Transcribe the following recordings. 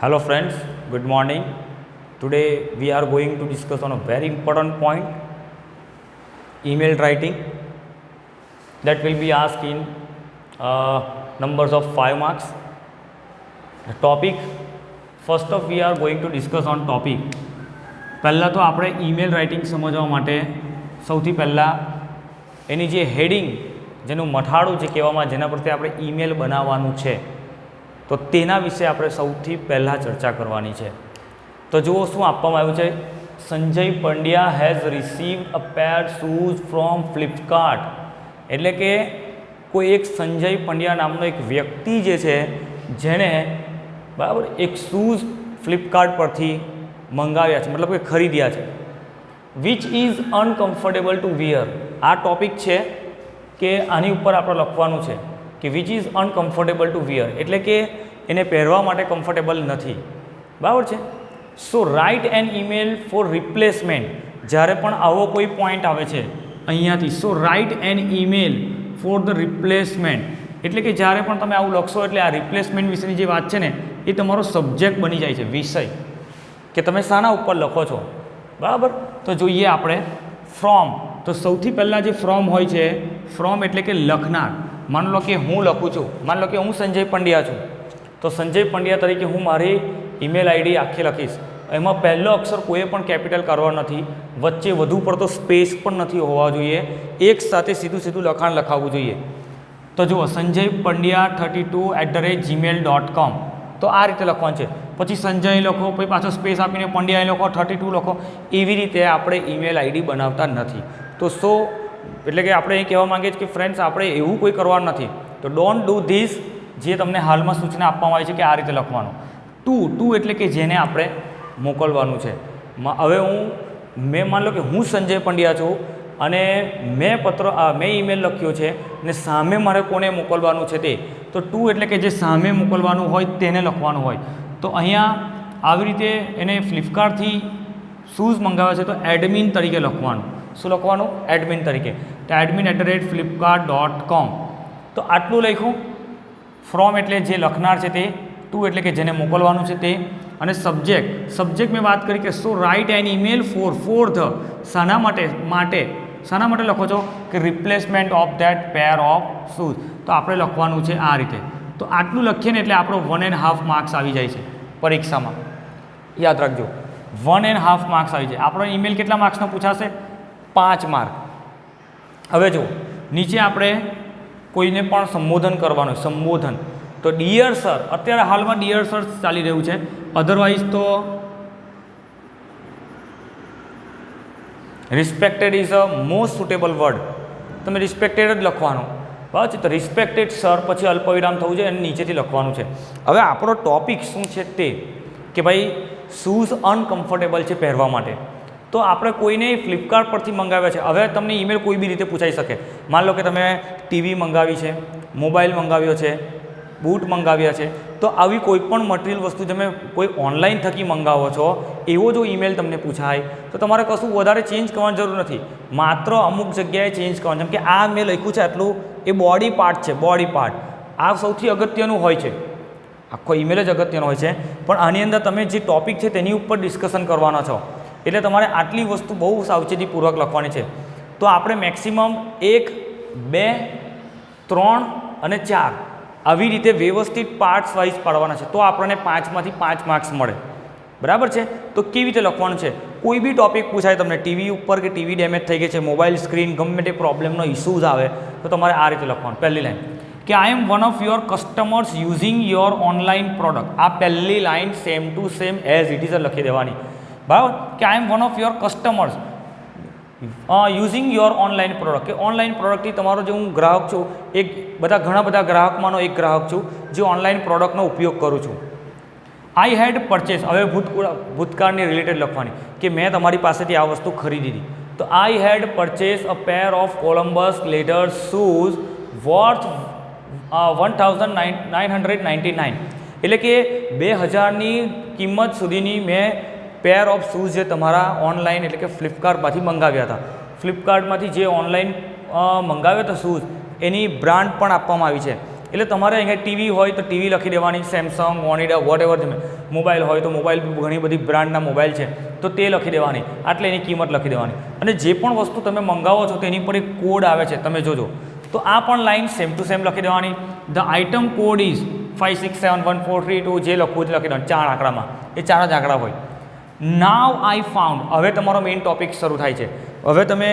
Hello friends, good morning. Today we are going to discuss on a very important point, email writing that will be asked in numbers of 5 marks. The topic, first of we are going to discuss on topic. પહેલાં તો આપણે email writing સમજવા માટે સૌથી પહેલાં એની જે heading જેનું મથાળું જે કહેવામાં જેના પરથી આપણે ઈમેલ બનાવવાનું છે તો તેના વિશે આપણે સૌથી પહેલાં ચર્ચા કરવાની છે. તો જુઓ શું આપવામાં આવ્યું છે. Sanjay Pandya has received a pair shoes from Flipkart. એટલે કે કોઈ એક સંજય પંડ્યા નામનો એક વ્યક્તિ જે છે જેણે બરાબર એક શૂઝ ફ્લિપકાર્ટ પરથી મંગાવ્યા છે, મતલબ કે ખરીદ્યા છે. Which is uncomfortable to wear. આ ટોપિક છે કે આની ઉપર આપણે લખવાનું છે કે which is uncomfortable to wear, એટલે કે એને પહેરવા માટે કમ્ફર્ટેબલ નથી. બરાબર છે. So write an email for replacement. જ્યારે પણ આવો કોઈ પોઈન્ટ આવે છે અહીંયાથી, so write an email for the replacement, એટલે કે જ્યારે પણ તમે આવું લખશો એટલે આ રિપ્લેસમેન્ટ વિશેની જે વાત છે ને એ તમારો સબ્જેક્ટ બની જાય છે, વિષય કે તમે શાના ઉપર લખો છો. બરાબર. તો જોઈએ આપણે ફ્રોમ. તો સૌથી પહેલાં જે ફ્રોમ હોય છે, ફ્રોમ એટલે કે લખનાર. માની લો કે હું લખું છું, માની લો કે હું સંજય પંડ્યા છું, તો સંજય પંડ્યા તરીકે હું મારી ઈમેલ આઈડી આખી લખીશ. એમાં પહેલો અક્ષર કોઈએ પણ કેપિટલ કરવા નથી, વચ્ચે વધુ પડતો સ્પેસ પણ નથી હોવા જોઈએ, એક સાથે સીધું સીધું લખાણ લખાવવું જોઈએ. તો જુઓ સંજય પંડ્યા 32@gmail.com. તો આ રીતે લખવાનું છે. પછી સંજય લખો, પછી પાછો સ્પેસ આપીને પંડ્યા લખો, 32 લખો. એવી રીતે આપણે ઈમેલ આઈડી બનાવતા નથી. તો એટલે કે આપણે એ કહેવા માંગીએ છીએ કે ફ્રેન્ડ્સ આપણે એવું કોઈ કરવાનું નથી. તો ડોન્ટ ડુ ધીસ. જે તમને હાલમાં સૂચના આપવામાં આવી છે કે આ રીતે લખવાનું. ટુ એટલે કે જેને આપણે મોકલવાનું છે. હવે મેં માની લો કે હું સંજય પંડ્યા છું અને મેં ઈમેલ લખ્યો છે ને સામે મારે કોને મોકલવાનું છે તે. તો ટુ એટલે કે જે સામે મોકલવાનું હોય તેને લખવાનું હોય. તો અહીંયા આવી રીતે એને ફ્લિપકાર્ટથી શૂઝ મંગાવ્યા છે તો એડમિન તરીકે લખવાનું. શું લખવાનું? એડમિન તરીકે. તો admin@flipkart.com. તો આટલું લખ્યું. ફ્રોમ એટલે જે લખનાર છે તે, ટુ એટલે કે જેને મોકલવાનું છે તે, અને સબ્જેક્ટ મેં વાત કરી કે so write an email for the. શાના માટે લખો છો કે replacement of that pair of shoes. તો આપણે લખવાનું છે આ રીતે. તો આટલું લખીએ ને એટલે આપણો 1.5 માર્ક્સ આવી જાય છે પરીક્ષામાં. યાદ રાખજો, 1.5 માર્ક્સ આવી જાય. આપણો ઈમેલ કેટલા માર્ક્સનો પૂછાશે? 5 માર્ક. હવે જુઓ નીચે આપણે કોઈને પણ સંબોધન કરવાનું. સંબોધન તો ડિયર સર, અત્યારે હાલમાં ડિયર સર ચાલી રહ્યું છે. અધરવાઇઝ તો respected is a most suitable word. તમે રિસ્પેક્ટેડ જ લખવાનું. બરાબર છે. તો રિસ્પેક્ટેડ સર પછી અલ્પવિરામ થવું જોઈએ અને નીચેથી લખવાનું છે. હવે આપણો ટોપિક શું છે તે કે ભાઈ શૂઝ અનકમ્ફર્ટેબલ છે પહેરવા માટે. તો આપણે કોઈને ફ્લિપકાર્ટ પરથી મંગાવ્યા છે. હવે તમને ઈમેલ કોઈ બી રીતે પૂછાઈ શકે. માની લો કે તમે ટીવી મંગાવી છે, મોબાઈલ મંગાવ્યો છે, બૂટ મંગાવ્યા છે. તો આવી કોઈ પણ મટીરિયલ વસ્તુ તમે કોઈ ઓનલાઈન થકી મંગાવો છો, એવો જો ઈમેલ તમને પૂછાય તો તમારે કશું વધારે ચેન્જ કરવાની જરૂર નથી. માત્ર અમુક જગ્યાએ ચેન્જ કરવાનું. જેમ કે આ મેં લખ્યું છે આટલું, એ બોડી પાર્ટ છે. બોડી પાર્ટ આ સૌથી અગત્યનું હોય છે. આખો ઈમેલ જ અગત્યનો હોય છે, પણ આની અંદર તમે જે ટોપિક છે તેની ઉપર ડિસ્કશન કરવાના છો. એટલે તમારે આટલી વસ્તુ બહુ સાવચેતીપૂર્વક લખવાની છે. તો આપણે મેક્સિમમ 1, 2, 3 અને 4 આવી રીતે વ્યવસ્થિત પાર્ટ્સ વાઇઝ પાડવાના છે. તો આપણને 5માંથી 5 માર્ક્સ મળે. બરાબર છે. તો કેવી રીતે લખવાનું છે? કોઈ બી ટોપિક પૂછાય તમને ટીવી ઉપર કે ટીવી ડેમેજ થઈ ગઈ છે, મોબાઈલ સ્ક્રીન ગમે તે પ્રોબ્લેમનો ઇસ્યુઝ આવે તો તમારે આ રીતે લખવાનું. પહેલી લાઈન કે I am one of your customers using your online product. આ પહેલી line same to same as it is લખી દેવાની. બરાબર. કે I am one of your customers using your online product. કે ઓનલાઈન પ્રોડક્ટથી તમારો જે હું ગ્રાહક છું, ઘણા બધા ગ્રાહકમાંનો એક ગ્રાહક છું જે ઓનલાઈન પ્રોડક્ટનો ઉપયોગ કરું છું. આઈ હેડ પરચેસ. હવે ભૂતકાળની રિલેટેડ લખવાની કે મેં તમારી પાસેથી આ વસ્તુ ખરીદી હતી. તો I had purchase a pair of Columbus leather shoes worth 1999. એટલે કે 2000ની કિંમત સુધીની મેં પેર ઓફ શૂઝ જે તમારા ઓનલાઈન એટલે કે ફ્લિપકાર્ટમાંથી મંગાવ્યા હતા. ફ્લિપકાર્ટમાંથી જે ઓનલાઈન મંગાવ્યા હતા શૂઝ, એની બ્રાન્ડ પણ આપવામાં આવી છે. એટલે તમારે અહીંયા ટીવી હોય તો ટીવી લખી દેવાની, સેમસંગ, ઓનિડા, વોટ એવર તમે, મોબાઈલ હોય તો મોબાઈલ, ઘણી બધી બ્રાન્ડના મોબાઈલ છે તો તે લખી દેવાની, આટલે એની કિંમત લખી દેવાની. અને જે પણ વસ્તુ તમે મંગાવો છો તેની પર એક કોડ આવે છે, તમે જોજો. તો આ પણ લાઈન સેમ ટુ સેમ લખી દેવાની. ધ આઇટમ કોડ ઇઝ 56714322, જે લખવું જ લખી દેવાનું 4 આંકડામાં, એ 4 જ આંકડા હોય. નાવ આઈ ફાઉન્ડ, હવે તમારો મેઇન ટોપિક શરૂ થાય છે. હવે તમે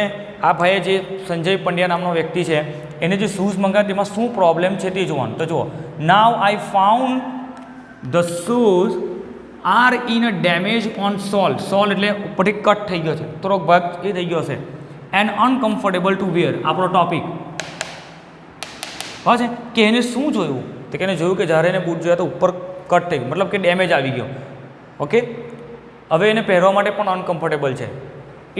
આ ભાઈએ જે સંજય પંડ્યા નામનો વ્યક્તિ છે એને જે શૂઝ મંગાવ્યા તેમાં શું પ્રોબ્લેમ છે તે જોવાનું. તો જુઓ, now I found the shoes are in a damage on sole. Sole એટલે ઉપરથી કટ થઈ ગયો છે, થોડોક ભાગ એ થઈ ગયો છે. એન્ડ અનકમ્ફર્ટેબલ ટુ વેર, આપણો ટોપિક હા છે કે એને શું જોયું, તો કે એને જોયું કે જ્યારે એને બૂટ જોયા તો ઉપર કટ થઈ ગયું, મતલબ કે ડેમેજ આવી ગયો. ઓકે, હવે એને પહેરવા માટે પણ અનકમ્ફર્ટેબલ છે.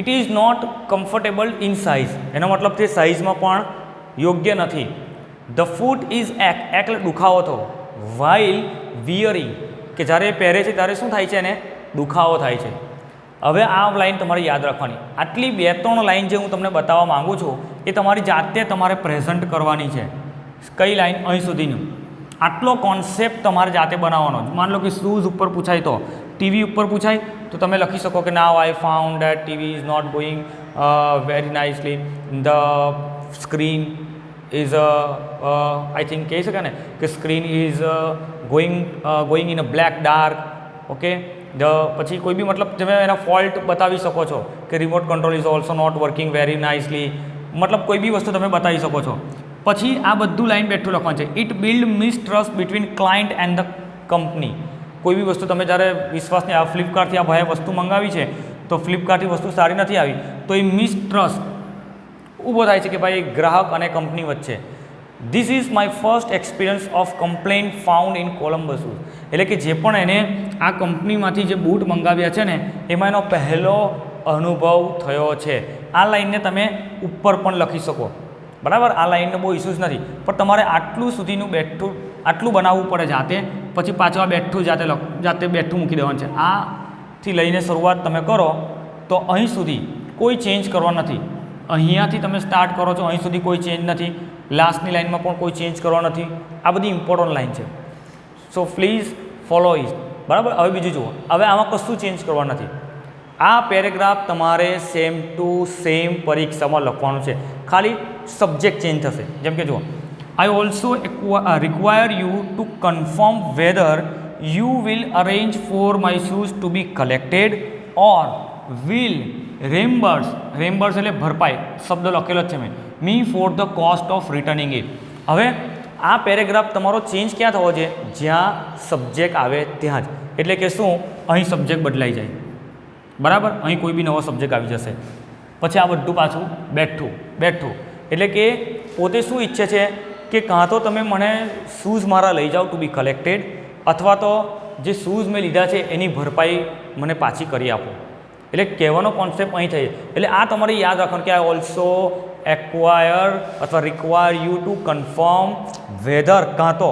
It is not comfortable in size, એનો મતલબ તે સાઇઝમાં પણ યોગ્ય નથી. ધ ફૂટ ઇઝ એક એટલે દુખાવો થવો. વાઇલ વિયરિંગ, કે જ્યારે પહેરે છે ત્યારે શું થાય છે, એને દુખાવો થાય છે. હવે આ લાઈન તમારે યાદ રાખવાની. આટલી 2-3 લાઈન જે હું તમને બતાવવા માગું છું એ તમારી જાતે તમારે પ્રેઝન્ટ કરવાની છે. કઈ લાઈન? અહીં સુધીનું. આટલો કોન્સેપ્ટ તમારે જાતે બનાવવાનો. માન લો કે શૂઝ ઉપર પૂછાય તો, ટીવી ઉપર પૂછાય તો તમે લખી શકો કે now I found that TV is not going very nicely, the screen is I think કહી શકે ને કે screen is going in a black dark. Okay, પછી કોઈ બી મતલબ તમે એના ફોલ્ટ બતાવી શકો છો કે remote control is also not working very nicely, મતલબ કોઈ બી વસ્તુ તમે બતાવી શકો છો. પછી આ બધું લાઈન બેઠું લખવાનું છે. It build mistrust between client and the company. કોઈ બી વસ્તુ તમે જ્યારે વિશ્વાસની, આ ફ્લિપકાર્ટથી આ ભાઈએ વસ્તુ મંગાવી છે તો ફ્લિપકાર્ટથી વસ્તુ સારી નથી આવી તો એ મિસટ્રસ્ટ ઊભો થાય છે કે ભાઈ ગ્રાહક અને કંપની વચ્ચે. This is my first experience of complaint found in Columbus shoes. એટલે કે જે પણ એને આ કંપનીમાંથી જે બૂટ મંગાવ્યા છે ને એમાં એનો પહેલો અનુભવ થયો છે. આ લાઈનને તમે ઉપર પણ લખી શકો, બરાબર. આ લાઈનનો બહુ ઇસ્યુઝ નથી, પણ તમારે આટલું સુધીનું બેઠું આટલું બનાવવું પડે જાતે, પછી પાછું આ બેઠું જાતે બેઠું મૂકી દેવાનું છે. આથી લઈને શરૂઆત તમે કરો તો અહીં સુધી કોઈ ચેન્જ કરવા નથી. અહીંયાથી તમે સ્ટાર્ટ કરો છો અહીં સુધી કોઈ ચેન્જ નથી, લાસ્ટની લાઇનમાં પણ કોઈ ચેન્જ કરવા નથી. આ બધી ઇમ્પોર્ટન્ટ લાઇન છે. સો પ્લીઝ ફોલો ઇટ, બરાબર. હવે બીજું જુઓ, હવે આમાં કશું ચેન્જ કરવા નથી. આ પેરેગ્રાફ તમારે સેમ ટુ સેમ પરીક્ષામાં લખવાનું છે, ખાલી સબ્જેક્ટ ચેન્જ થશે. જેમ કે જુઓ, I also require you to confirm whether you will arrange for my shoes to be collected or will reimburse, reimburse એટલે ભરપાઈ, શબ્દ લખેલો જ છે મેં, me for the cost of returning it. હવે આ પેરેગ્રાફ તમારો ચેન્જ ક્યાં થવો છે? જ્યાં સબ્જેક્ટ આવે ત્યાં જ. એટલે કે શું, અહીં સબ્જેક્ટ બદલાઈ જાય, બરાબર. અહીં કોઈ બી નવો સબ્જેક્ટ આવી જશે. પછી આ બધું પાછું બેઠું બેઠું, એટલે કે પોતે શું ઈચ્છે છે કે કાં તો તમે મને શૂઝ મારા લઈ જાઓ ટુ બી કલેક્ટેડ, અથવા તો જે શૂઝ મેં લીધા છે એની ભરપાઈ મને પાછી કરી આપો. એટલે કહેવાનો કોન્સેપ્ટ અહીં થઈ. એટલે આ તમારે યાદ રાખવાનું કે આઈ ઓલ્સો એક્વાયર અથવા require you to confirm whether, કાં તો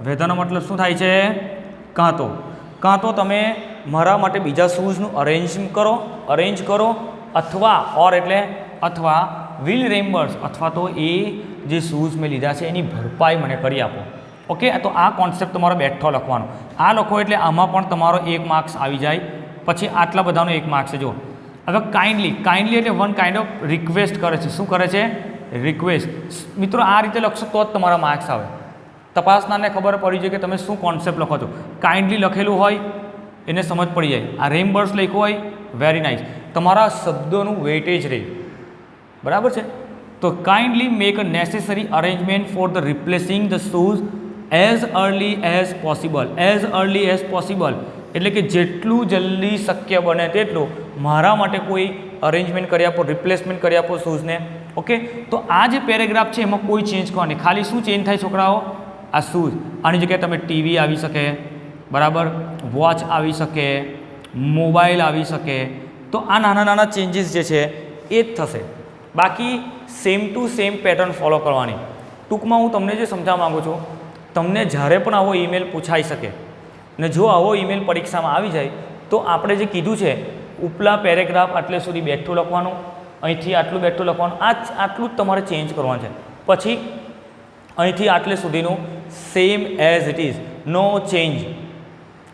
વેધરનો મતલબ શું થાય છે? કાં તો તમે મારા માટે બીજા શૂઝનું અરેન્જ કરો, અથવા ઓર એટલે અથવા વિલ રેમ્બર્સ, અથવા તો એ જે શૂઝ મેં લીધા છે એની ભરપાઈ મને કરી આપો. ઓકે, તો આ કોન્સેપ્ટ તમારો બેઠો લખવાનો. આ લખો એટલે આમાં પણ તમારો 1 માર્ક્સ આવી જાય. પછી આટલા બધાનો 1 માર્ક્સ છે. જુઓ, હવે કાઇન્ડલી એટલે વન કાઇન્ડ ઓફ રિક્વેસ્ટ કરે છે. શું કરે છે? રિક્વેસ્ટ. મિત્રો આ રીતે લખશો તો જ તમારા માર્ક્સ આવે. તપાસનારને ખબર પડી જાય કે તમે શું કોન્સેપ્ટ લખો છો. કાઇન્ડલી લખેલું હોય એને સમજ પડી જાય. આ રેમ્બર્સ લખ્યું હોય, વેરી નાઇસ, તમારા શબ્દોનું વેઇટેજ રહે, બરાબર છે. તો kindly make a necessary arrangement for the replacing the shoes as early as possible. As early as possible એટલે કે જેટલું જલ્દી શક્ય બને તેટલું મારા માટે કોઈ અરેન્જમેન્ટ કરી આપો, રિપ્લેસમેન્ટ કરી આપો શૂઝને. ઓકે, તો આ જે પેરેગ્રાફ છે એમાં કોઈ ચેન્જ કરવાની. ખાલી શું ચેન્જ થાય છોકરાઓ? આ શૂઝ. આની જગ્યાએ તમે ટીવી આવી શકે, બરાબર, વોચ આવી શકે, મોબાઈલ આવી શકે. તો આ નાના નાના ચેન્જીસ જે છે એ જ થશે. બાકી same to same pattern follow કરવાની. ટૂંકમાં હું તમને જે સમજાવવા માગું છું, તમને જ્યારે પણ આવો ઈમેલ પૂછાઈ શકે ને જો આવો ઈમેલ પરીક્ષામાં આવી જાય તો આપણે જે કીધું છે ઉપલા પેરેગ્રાફ આટલે સુધી બેઠું લખવાનું, અહીંથી આટલું બેઠું લખવાનું, આટલું જ તમારે ચેન્જ કરવાનું છે. પછી અહીંથી આટલે સુધીનું same as it is, no change.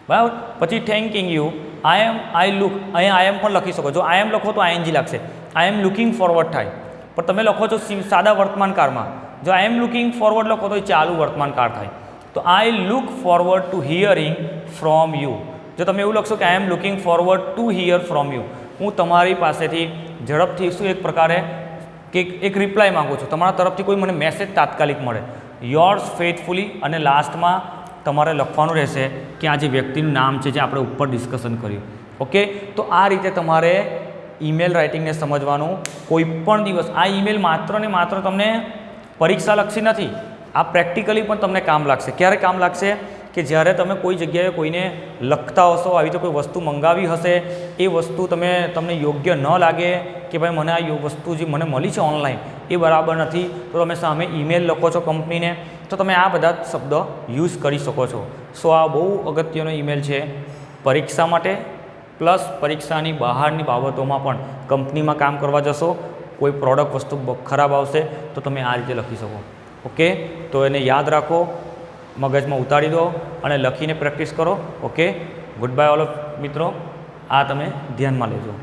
બરાબર. પછી થેન્કિંગ યુ, આઈ લુક, અહીંયા આઈ એમ પણ લખી શકો. જો આઈ એમ લખો તો આઈએનજી લાગશે. આઈ એમ લુકિંગ ફોરવર્ડ થાય, પણ તમે લખો છો સાદા વર્તમાનકાળમાં. જો આઈ એમ લુકિંગ ફોરવર્ડ લખો તો એ ચાલુ વર્તમાનકાળ થાય. તો I look forward to hearing from you. જો તમે એવું લખશો કે I am looking forward to hear from you, હું તમારી પાસેથી ઝડપથી શું એક પ્રકારે કે એક રિપ્લાય માગું છું, તમારા તરફથી કોઈ મને મેસેજ તાત્કાલિક મળે. યોર્સ ફેથફુલી, અને લાસ્ટમાં તમારે લખવાનું રહેશે કે આ જે વ્યક્તિનું નામ છે જે આપણે ઉપર ડિસ્કશન કર્યું. ઓકે. તો આ રીતે તમારે ઈમેલ રાઇટિંગને સમજવાનું. કોઈ પણ દિવસ આ ઈમેલ માત્ર ને માત્ર તમને પરીક્ષાલક્ષી નથી, આ પ્રેક્ટિકલી પણ તમને કામ લાગશે. ક્યારે કામ લાગશે? કે જ્યારે તમે કોઈ જગ્યાએ કોઈને લખતા હશો, આવી રીતે કોઈ વસ્તુ મંગાવી હશે, એ વસ્તુ તમને યોગ્ય ન લાગે કે ભાઈ મને આ વસ્તુ જે મને મળી છે ઓનલાઈન એ બરાબર નથી, તો તમે સામે ઈમેલ લખો છો કંપનીને, તો તમે આ બધા શબ્દ યુઝ કરી શકો છો. સો આ બહુ અગત્યનો ઈમેલ છે પરીક્ષા માટે, પ્લસ પરીક્ષાની બહારની બાબતોમાં પણ. કંપનીમાં કામ કરવા જશો, કોઈ પ્રોડક્ટ વસ્તુ ખરાબ આવશે તો તમે આ રીતે લખી શકો. ઓકે. તો એને યાદ રાખો, મગજમાં ઉતારી દો અને લખીને પ્રેક્ટિસ કરો. Okay. Good bye all of મિત્રો, આ તમે ધ્યાનમાં લેજો.